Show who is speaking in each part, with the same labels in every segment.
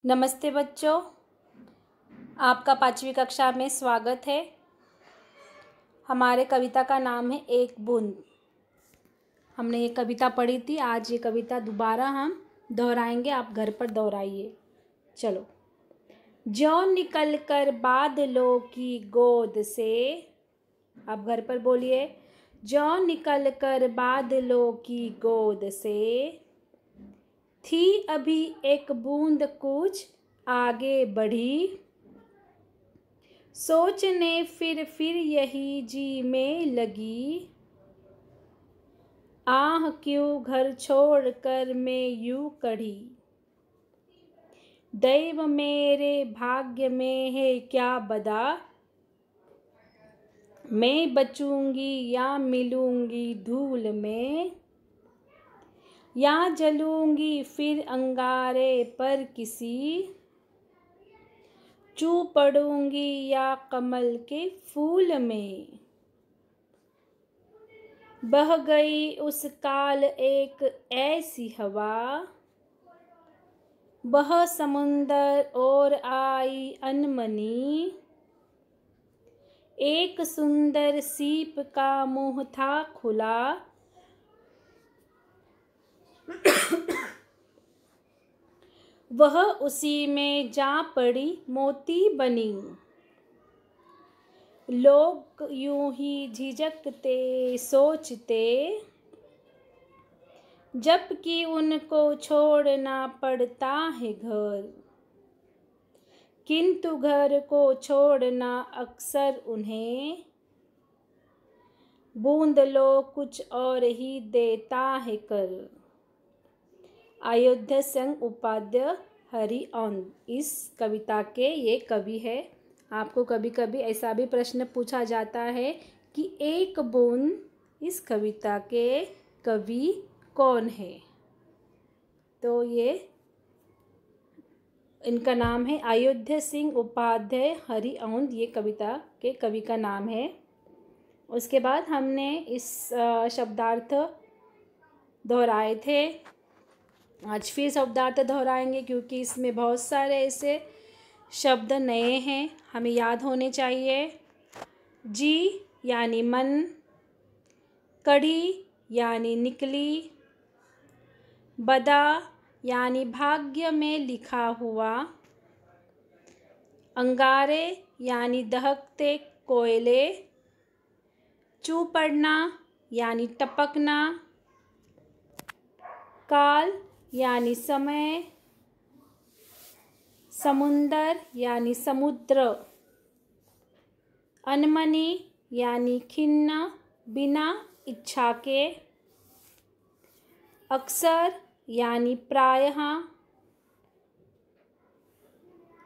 Speaker 1: नमस्ते बच्चों, आपका 5वीं कक्षा में स्वागत है। हमारे कविता का नाम है एक बूंद। हमने ये कविता पढ़ी थी, आज ये कविता दोबारा हम दोहराएंगे। आप घर पर दोहराइए। चलो। जो निकल कर बादलों की गोद से, आप घर पर बोलिए। जो निकल कर बादलों की गोद से, थी अभी एक बूंद कुछ आगे बढ़ी, सोचने फिर यही जी में लगी। आह क्यों घर छोड़ कर मैं यूं कढ़ी, दैव मेरे भाग्य में है क्या बदा। मैं बचूंगी या मिलूंगी धूल में, या जलूंगी फिर अंगारे पर किसी। चू पड़ूंगी या कमल के फूल में, बह गई उस काल एक ऐसी हवा। बह समुंदर और आई अनमनी, एक सुंदर सीप का मुंह था खुला। वह उसी में जा पड़ी मोती बनी। लोग यूं ही झिझकते सोचते, जबकि उनको छोड़ना पड़ता है घर। किंतु घर को छोड़ना अक्सर उन्हें बूंद लो कुछ और ही देता है कर। अयोध्या सिंह उपाध्याय हरिऔंध इस कविता के ये कवि है। आपको कभी कभी ऐसा भी प्रश्न पूछा जाता है कि एक बूंद इस कविता के कवि कौन है। तो ये इनका नाम है अयोध्या सिंह उपाध्याय हरिऔंध, ये कविता के कवि का नाम है। उसके बाद हमने इस शब्दार्थ दोहराए थे। आज फिर शब्दार्थ दोहराएंगे क्योंकि इसमें बहुत सारे ऐसे शब्द नए हैं, हमें याद होने चाहिए। जी यानी मन, कढ़ी यानी निकली, बदा यानी भाग्य में लिखा हुआ, अंगारे यानी दहकते कोयले, चू पड़ना यानी टपकना, काल यानी समय, समुंदर यानी समुद्र, अनमनी यानी खिन्न बिना इच्छा के, अक्सर यानी प्रायः,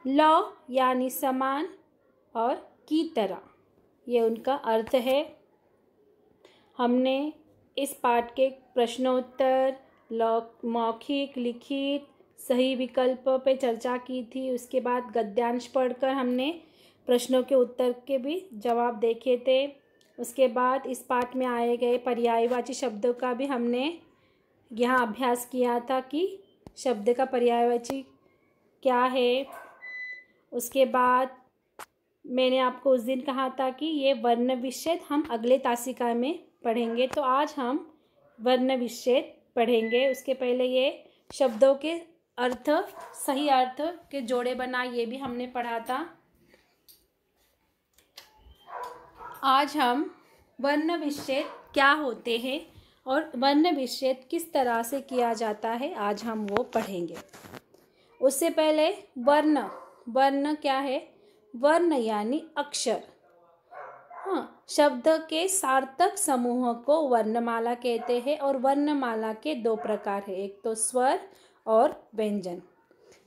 Speaker 1: लौ यानी समान और की तरह, ये उनका अर्थ है। हमने इस पाठ के प्रश्नोत्तर, मौखिक, लिखित, सही विकल्प पे चर्चा की थी। उसके बाद गद्यांश पढ़कर हमने प्रश्नों के उत्तर के भी जवाब देखे थे। उसके बाद इस पाठ में आए गए पर्यायवाची शब्दों का भी हमने यहाँ अभ्यास किया था कि शब्द का पर्यायवाची क्या है। उसके बाद मैंने आपको उस दिन कहा था कि ये वर्ण विच्छेद हम अगले तासिका में पढ़ेंगे, तो आज हम वर्ण विच्छेद पढ़ेंगे। उसके पहले ये शब्दों के अर्थ, सही अर्थ के जोड़े बना, ये भी हमने पढ़ा था। आज हम वर्ण विच्छेद क्या होते हैं और वर्ण विच्छेद किस तरह से किया जाता है, आज हम वो पढ़ेंगे। उससे पहले वर्ण क्या है? वर्ण यानी अक्षर। हाँ, शब्द के सार्थक समूह को वर्णमाला कहते हैं और वर्णमाला के दो प्रकार है, एक तो स्वर और व्यंजन।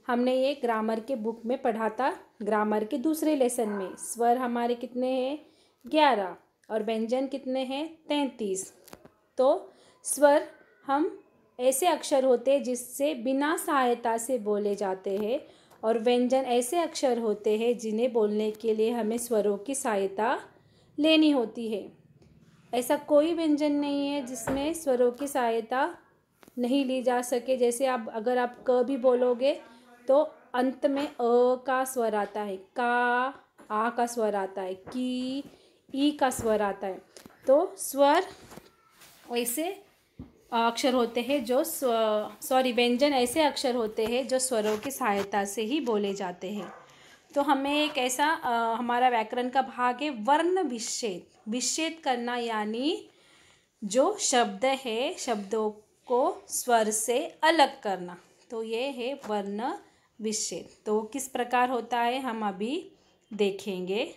Speaker 1: हमने ये ग्रामर के बुक में पढ़ा था, ग्रामर के दूसरे लेसन में। स्वर हमारे कितने हैं? 11 और व्यंजन कितने हैं? 33। तो स्वर हम ऐसे अक्षर होते हैं जिससे बिना सहायता से बोले जाते हैं, और व्यंजन ऐसे अक्षर होते हैं जिन्हें बोलने के लिए हमें स्वरों की सहायता लेनी होती है। ऐसा कोई व्यंजन नहीं है जिसमें स्वरों की सहायता नहीं ली जा सके। जैसे अगर आप क भी बोलोगे तो अंत में का स्वर आता है, का, आ का स्वर आता है, की, ई का स्वर आता है। तो स्वर ऐसे अक्षर होते हैं जो व्यंजन ऐसे अक्षर होते हैं जो स्वरों की सहायता से ही बोले जाते हैं। तो हमें एक ऐसा हमारा व्याकरण का भाग है वर्ण विच्छेद। विच्छेद करना यानी जो शब्द है शब्दों को स्वर से अलग करना, तो ये है वर्ण विच्छेद। तो किस प्रकार होता है हम अभी देखेंगे।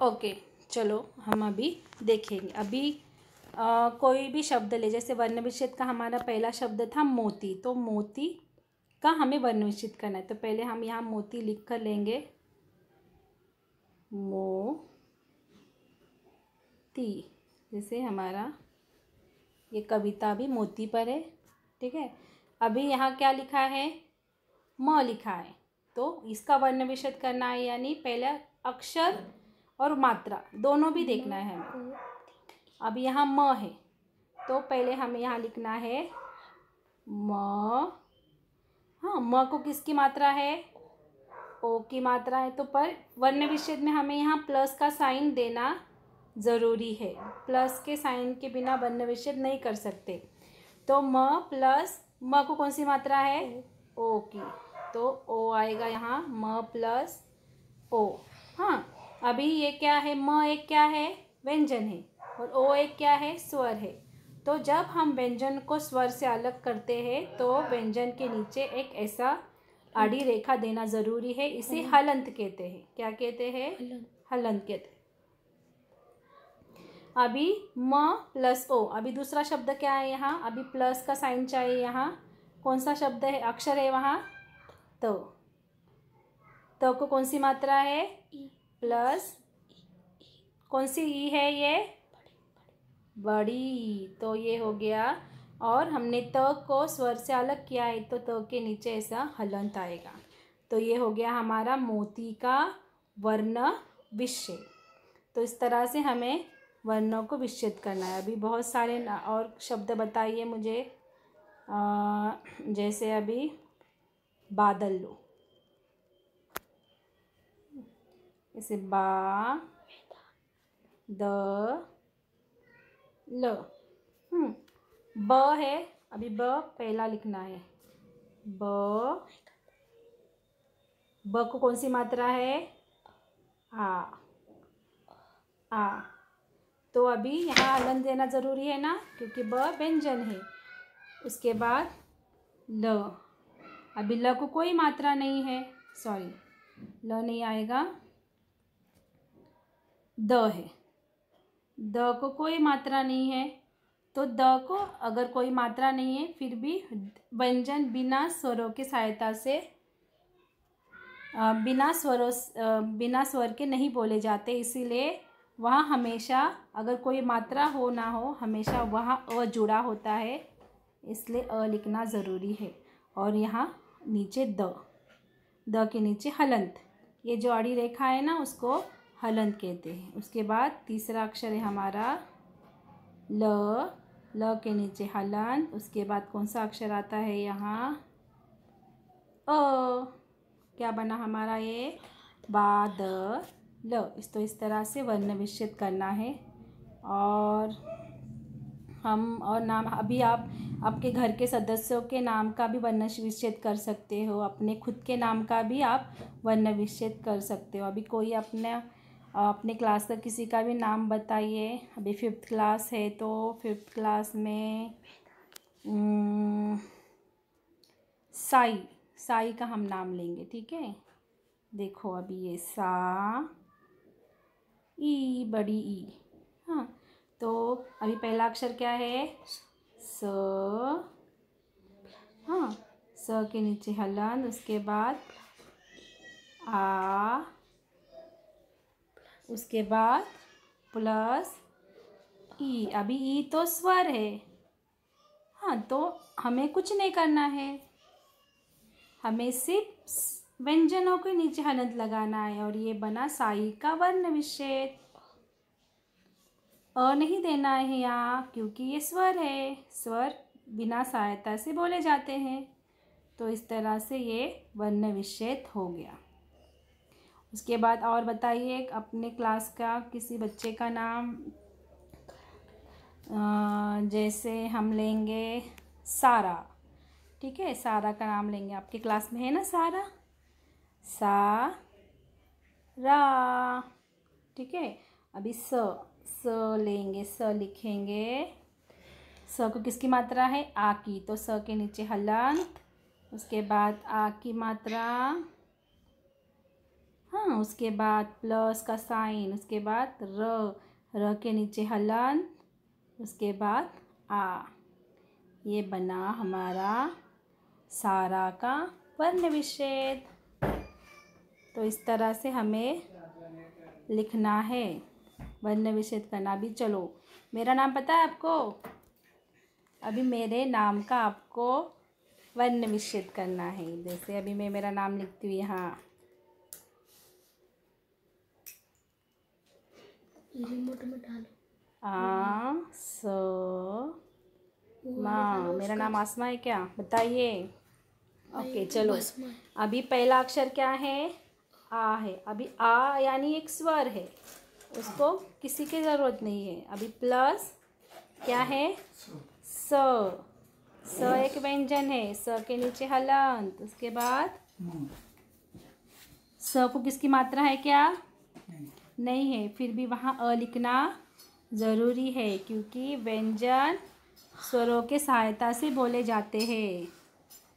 Speaker 1: ओके, चलो हम अभी देखेंगे। अभी कोई भी शब्द ले, जैसे वर्ण विच्छेद का हमारा पहला शब्द था मोती, तो मोती का हमें वर्ण विच्छेद करना है। तो पहले हम यहाँ मोती लिख कर लेंगे, मोती। जैसे हमारा ये कविता भी मोती पर है, ठीक है। अभी यहाँ क्या लिखा है, म लिखा है, तो इसका वर्ण विच्छेद करना है, यानी पहले अक्षर और मात्रा दोनों भी देखना है हमें। अब यहाँ म है, तो पहले हमें यहाँ लिखना है म। हाँ, म को किसकी मात्रा है, ओ की मात्रा है। तो पर वर्ण विच्छेद में हमें यहाँ प्लस का साइन देना ज़रूरी है। प्लस के साइन के बिना वर्ण विच्छेद नहीं कर सकते। तो म प्लस, म को कौन सी मात्रा है, ओ की, तो ओ आएगा यहाँ, म प्लस ओ। हाँ, अभी ये क्या है, म एक क्या है, व्यंजन है, और ओ एक क्या है, स्वर है। तो जब हम व्यंजन को स्वर से अलग करते हैं तो व्यंजन के नीचे एक ऐसा आड़ी रेखा देना ज़रूरी है। इसे हलंत कहते हैं। क्या कहते हैं, हलंत कहते हैं। अभी म प्लस ओ, अभी दूसरा शब्द क्या है यहाँ, अभी प्लस का साइन चाहिए। यहाँ कौन सा शब्द है, अक्षर है वहाँ, तो को कौन सी मात्रा है, प्लस, कौन सी ई है, ये बड़ी, तो ये हो गया। और हमने त को स्वर से अलग किया है, तो त के नीचे ऐसा हलंत आएगा। तो ये हो गया हमारा मोती का वर्ण विच्छेद। तो इस तरह से हमें वर्णों को विच्छेद करना है। अभी बहुत सारे और शब्द बताइए मुझे। जैसे अभी बादल लो, जैसे बा द ल। ब है, अभी ब पहला लिखना है, ब को कौन सी मात्रा है, आ। तो अभी यहाँ हलंत देना ज़रूरी है ना, क्योंकि ब व्यंजन है। उसके बाद ल, अभी ल को कोई मात्रा नहीं है, सॉरी ल नहीं आएगा, द है, द को कोई मात्रा नहीं है। तो द को अगर कोई मात्रा नहीं है फिर भी व्यंजन बिना स्वरों की सहायता से बिना स्वर के नहीं बोले जाते, इसीलिए वहाँ हमेशा अगर कोई मात्रा हो ना हो हमेशा वहाँ अ जुड़ा होता है, इसलिए अ लिखना ज़रूरी है। और यहाँ नीचे द के नीचे हलंत, ये जो आड़ी रेखा है ना उसको हलंत कहते हैं। उसके बाद तीसरा अक्षर है हमारा ल के नीचे हलंत। उसके बाद कौन सा अक्षर आता है यहाँ, अ। क्या बना हमारा ये, बादल। इस तरह से वर्ण विच्छेद करना है। और हम और नाम, अभी आप आपके घर के सदस्यों के नाम का भी वर्ण विच्छेद कर सकते हो, अपने खुद के नाम का भी आप वर्ण विच्छेद कर सकते हो। अभी कोई अपने क्लास का किसी का भी नाम बताइए। अभी 5th क्लास है तो 5th क्लास में साई का हम नाम लेंगे, ठीक है। देखो अभी ये सा, ई, बड़ी ई। हाँ, तो अभी पहला अक्षर क्या है, स। हाँ, स के नीचे हलंत। उसके बाद आ, उसके बाद प्लस ई। अभी ई तो स्वर है, हाँ, तो हमें कुछ नहीं करना है, हमें सिर्फ व्यंजनों के नीचे हलंत लगाना है। और ये बना साई का वर्ण विच्छेद। अ नहीं देना है यहाँ, क्योंकि ये स्वर है। स्वर बिना सहायता से बोले जाते हैं। तो इस तरह से ये वर्ण विच्छेद हो गया। उसके बाद और बताइए अपने क्लास का किसी बच्चे का नाम। जैसे हम लेंगे सारा। ठीक है, सारा का नाम लेंगे। आपके क्लास में है ना सारा? रा। ठीक है, अभी स लेंगे, स लिखेंगे। स को किसकी मात्रा है? आ की, तो स के नीचे हलंत। उसके बाद आ की मात्रा, हाँ, उसके बाद प्लस का साइन, उसके बाद र के नीचे हलंत, उसके बाद आ। ये बना हमारा सारा का वर्ण विच्छेद। तो इस तरह से हमें लिखना है, वर्ण विच्छेद करना। भी चलो, मेरा नाम पता है आपको? अभी मेरे नाम का आपको वर्ण विच्छेद करना है। जैसे अभी मैं मेरा नाम लिखती हूँ यहाँ। आसमा। मेरा नाम आसमा है क्या? बताइए। ओके, चलो। अभी पहला अक्षर क्या है? आ है। अभी आ यानी एक स्वर है, उसको किसी की ज़रूरत नहीं है। अभी प्लस क्या है? स एक व्यंजन है। स के नीचे हलंत। उसके बाद स को किसकी मात्रा है क्या? नहीं है। फिर भी वहाँ अ लिखना ज़रूरी है, क्योंकि व्यंजन स्वरों के सहायता से बोले जाते हैं।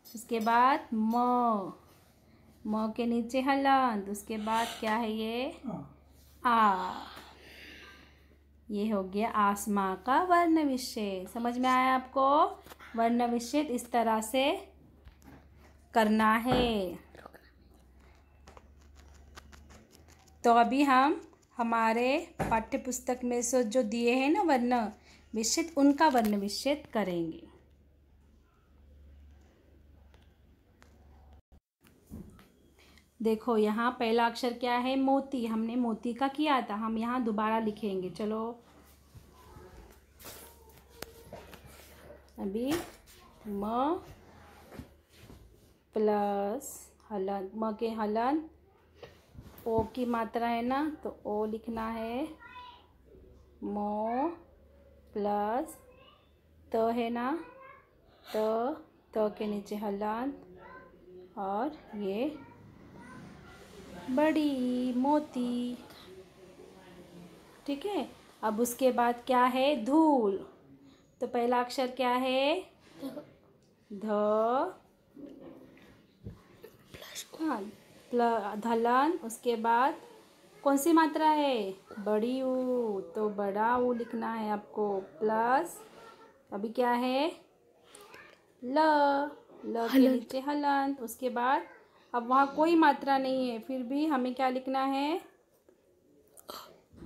Speaker 1: उसके बाद म के नीचे हलंत। उसके बाद क्या है ये? आ। ये हो गया आसमां का वर्ण विच्छेद। समझ में आया आपको? वर्ण विच्छेद इस तरह से करना है। तो अभी हम हमारे पाठ्य पुस्तक में से जो दिए हैं ना वर्ण विच्छेद, उनका वर्ण विच्छेद करेंगे। देखो यहाँ पहला अक्षर क्या है? मोती। हमने मोती का किया था, हम यहाँ दोबारा लिखेंगे। चलो, अभी म प्लस हलन, म के हलन, ओ की मात्रा है ना, तो ओ लिखना है। मो प्लस त है ना, त के नीचे हलन, और ये बड़ी मोती। ठीक है, अब उसके बाद क्या है? धूल। तो पहला अक्षर क्या है? ध। हाँ, धलन। उसके बाद कौन सी मात्रा है? बड़ी ऊ, तो बड़ा ऊ लिखना है आपको। प्लस अभी क्या है? ल के नीचे हलंत। उसके बाद अब वहाँ कोई मात्रा नहीं है, फिर भी हमें क्या लिखना है?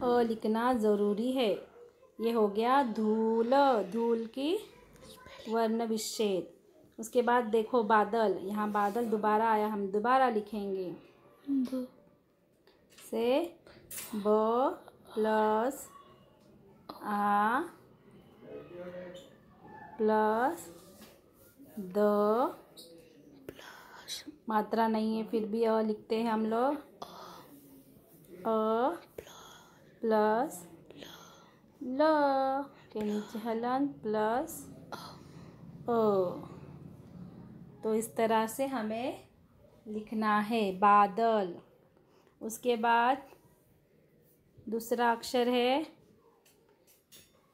Speaker 1: अ लिखना ज़रूरी है। ये हो गया धूल, धूल की वर्ण विच्छेद। उसके बाद देखो बादल। यहाँ बादल दोबारा आया, हम दोबारा लिखेंगे। से ब प्लस आ प्लस द, मात्रा नहीं है, फिर भी अ लिखते हैं हम लोग। अ प्लस ल के नीचे हलन प्लस अ। तो इस तरह से हमें लिखना है बादल। उसके बाद दूसरा अक्षर है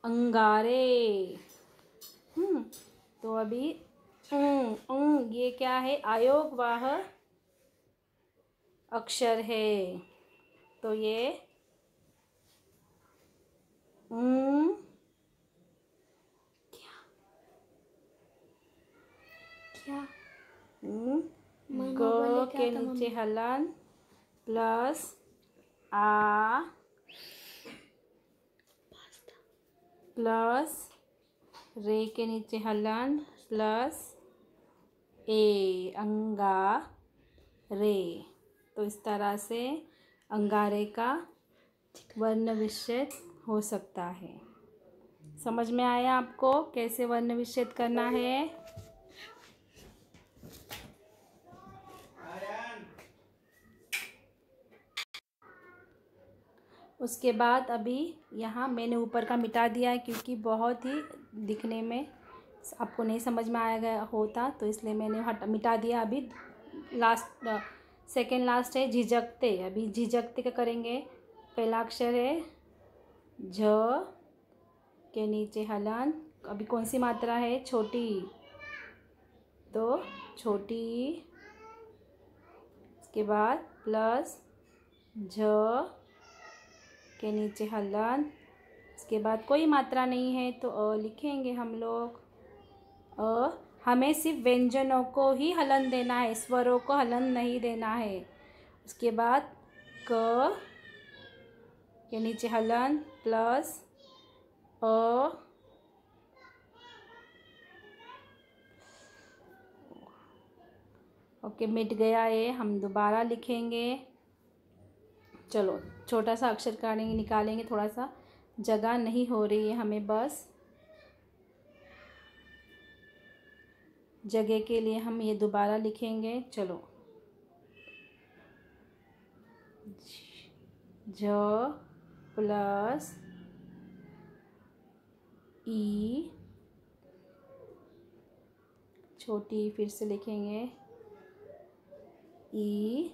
Speaker 1: अंगारे। तो अभी ये क्या है? अयोगवाह अक्षर है। तो ये क्या ग के नीचे हलन प्लस आ प्लस रे के नीचे हलन प्लस ए, अंगा रे। तो इस तरह से अंगारे का वर्ण विच्छेद हो सकता है। समझ में आया आपको कैसे वर्ण विच्छेद करना है? उसके बाद अभी यहाँ मैंने ऊपर का मिटा दिया है क्योंकि बहुत ही दिखने में आपको नहीं समझ में आएगा होता, तो इसलिए मैंने मिटा दिया। अभी लास्ट सेकेंड लास्ट है झिझकते। अभी झिझकते क्या करेंगे? पहला अक्षर है झ के नीचे हलन। अभी कौन सी मात्रा है? छोटी, तो छोटी, इसके बाद प्लस झ के नीचे हलन। इसके बाद कोई मात्रा नहीं है तो अ लिखेंगे हम लोग। अ हमें सिर्फ व्यंजनों को ही हलन देना है, स्वरों को हलन नहीं देना है। उसके बाद क के नीचे हलन प्लस अ, ओके मिट गया ये। हम दोबारा लिखेंगे। चलो छोटा सा अक्षर काटेंगे, निकालेंगे, थोड़ा सा जगह नहीं हो रही है हमें, बस जगह के लिए हम ये दोबारा लिखेंगे। चलो झ प्लस ई, छोटी फिर से लिखेंगे ई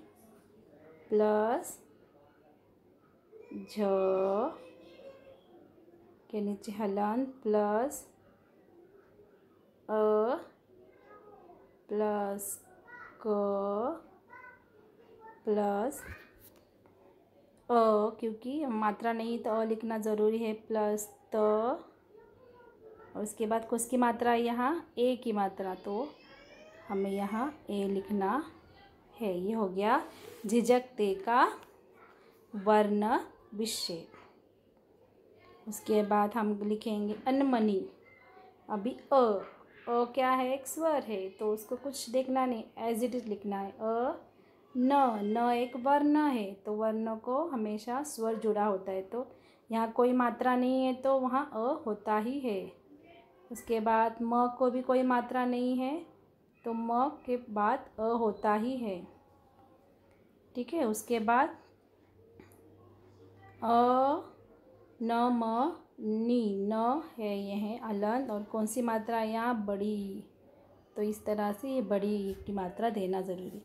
Speaker 1: प्लस झ के नीचे हलन प्लस अ प्लस क प्लस अ, क्योंकि मात्रा नहीं तो अ लिखना ज़रूरी है, प्लस त, और उसके बाद किसकी मात्रा है यहाँ? ए की मात्रा, तो हमें यहाँ ए लिखना है। ये हो गया झिझकते का वर्ण विच्छेद। उसके बाद हम लिखेंगे अनमनी। अभी अ क्या है? एक स्वर है, तो उसको कुछ देखना नहीं, एज इट इज लिखना है। न एक वर्ण है, तो वर्ण को हमेशा स्वर जुड़ा होता है, तो यहाँ कोई मात्रा नहीं है तो वहाँ अ होता ही है। उसके बाद म को भी कोई मात्रा नहीं है, तो म के बाद अ होता ही है। ठीक है। उसके बाद अ न म नी, न है यह अलंत, और कौन सी मात्रा है यहाँ? बड़ी, तो इस तरह से ये बड़ी की मात्रा देना ज़रूरी।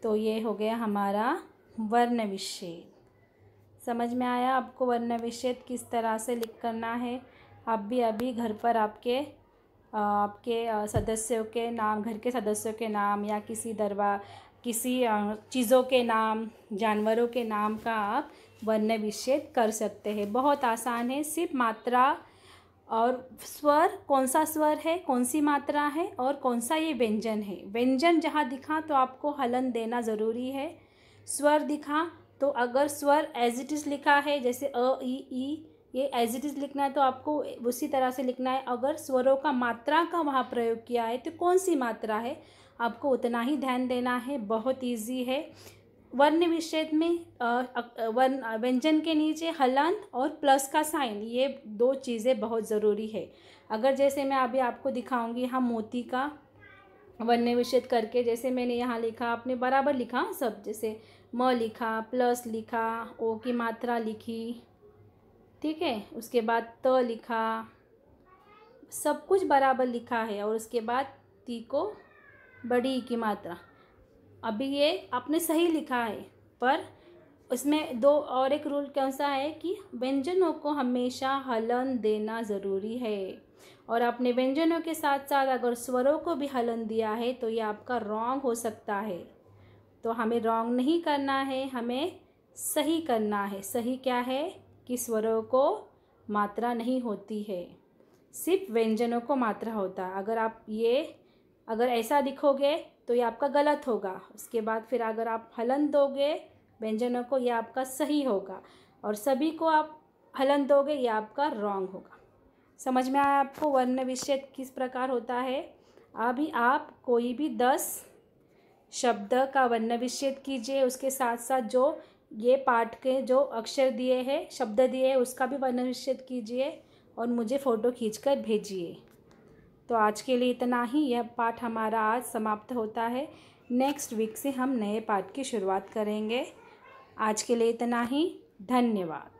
Speaker 1: तो ये हो गया हमारा वर्ण विच्छेद। समझ में आया आपको वर्ण विच्छेद किस तरह से लिख करना है? आप भी अभी घर पर आपके सदस्यों के नाम, घर के सदस्यों के नाम या किसी चीज़ों के नाम, जानवरों के नाम का आप वर्ण विच्छेद कर सकते हैं। बहुत आसान है, सिर्फ मात्रा और स्वर, कौन सा स्वर है, कौन सी मात्रा है और कौन सा ये व्यंजन है। व्यंजन जहाँ दिखा तो आपको हलन देना ज़रूरी है। स्वर दिखा तो अगर स्वर एज इट इज़ लिखा है, जैसे अ ई, ये एज इट इज़ लिखना है तो आपको उसी तरह से लिखना है। अगर स्वरों का मात्रा का वहाँ प्रयोग किया है तो कौन सी मात्रा है, आपको उतना ही ध्यान देना है। बहुत ईजी है। वर्ण विच्छेद में व्यंजन के नीचे हलंत और प्लस का साइन, ये दो चीज़ें बहुत ज़रूरी है। अगर जैसे मैं अभी आपको दिखाऊंगी हम मोती का वर्ण विच्छेद करके, जैसे मैंने यहाँ लिखा, आपने बराबर लिखा सब, जैसे म लिखा, प्लस लिखा, ओ की मात्रा लिखी, ठीक है, उसके बाद त लिखा, सब कुछ बराबर लिखा है, और उसके बाद ती को बड़ी की मात्रा। अभी ये आपने सही लिखा है, पर उसमें दो और एक रूल कौन सा है कि व्यंजनों को हमेशा हलन देना ज़रूरी है। और आपने व्यंजनों के साथ साथ अगर स्वरों को भी हलन दिया है तो ये आपका रॉन्ग हो सकता है। तो हमें रॉन्ग नहीं करना है, हमें सही करना है। सही क्या है कि स्वरों को मात्रा नहीं होती है, सिर्फ व्यंजनों को मात्रा होता है। अगर ऐसा लिखोगे तो ये आपका गलत होगा। उसके बाद फिर अगर आप हलन दोगे व्यंजनों को, ये आपका सही होगा, और सभी को आप हलन दोगे ये आपका रॉन्ग होगा। समझ में आया आपको वर्ण विच्छेद किस प्रकार होता है? अभी आप कोई भी 10 शब्द का वर्ण विच्छेद कीजिए, उसके साथ साथ जो ये पाठ के जो अक्षर दिए हैं, शब्द दिए हैं, उसका भी वर्ण विच्छेद कीजिए, और मुझे फ़ोटो खींचकर भेजिए। तो आज के लिए इतना ही। यह पाठ हमारा आज समाप्त होता है। नेक्स्ट वीक से हम नए पाठ की शुरुआत करेंगे। आज के लिए इतना ही। धन्यवाद।